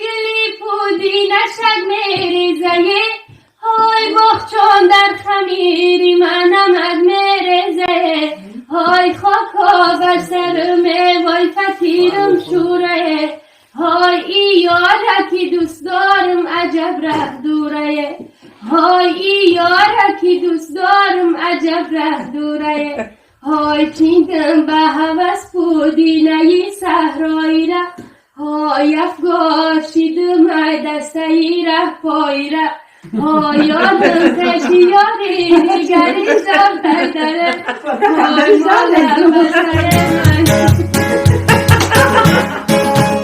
گلی پودینشک میریزه های بخچان در خمیری من نمک میریزه های خاکا بر سرم وای فتیرم شوره های ای یاره که دوست دارم عجب ره دوره های ای یاره که دوست دارم عجب ره دوره های چیندم به هوس پودینه صحرایی را های افگاشیدم دسته ره پایی را های یادم کشی یاری دیگری زار داره های زالم بسره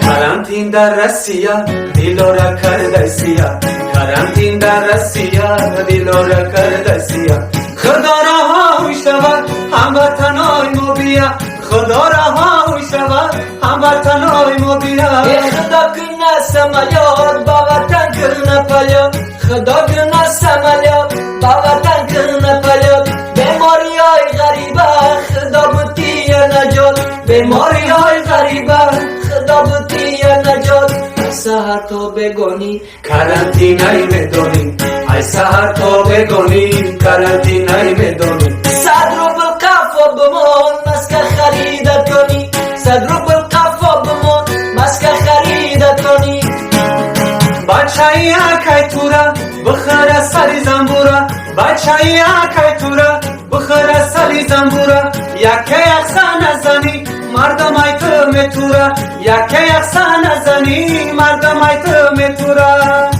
من Karantin در رسیا دیلورا کرده سیا Karantin در رسیا دیلورا کرده سیا خدا رها شود هموطنای ما بیا خدا رها شود هموطنای ما بیا خدا کنه سمالیات با وطن کنه پلیات خدا کنه سمالیات با وطن کنه پلیات بیماری های غریبه خدا بودی نجات بیماری های غریبه خدا بودی نجات ای سهر تو بگونی کرانتینای میدونی ای سهر تو بگونی کرانتینای میدونی صد روبل قفا بمون مسکه خریدت کنی صد روبل قفا بمون مسکه خریدت کنی بچه‌ای اکای تورا بخره سری زنبورا بچه‌ای اکای تورا بخره سری زنبورا یکی احسان زنی مردم ای تو میتورا یکی احسان زنی مردم ای تو میتورا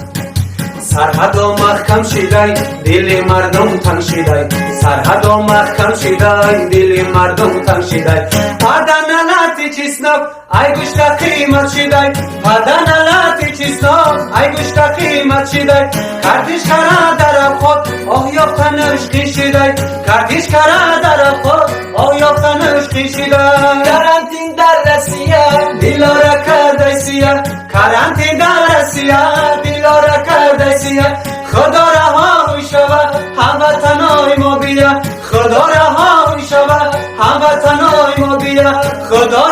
سرحد و محکم شیدای دل مردم تنگ شیدای سرحد و محکم شیدای دل مردم تنگ شیدای پادن لاتی چیسناب ای گوشت قیمت شیدای پادن لاتی چیسناب ای گوشت قیمت شیدای کردیش کرا در خود آه یافتن عشقی شیدای کردیش کرا در خود آه یافتن عشقی شیدای کرانتین در رسیا دیلارا کرده سیا کرانتین در رسیا دیلارا کرده سیا خدا رها شود هموطنای ما بیا خدا رها شود هموطنای ما بیا خدا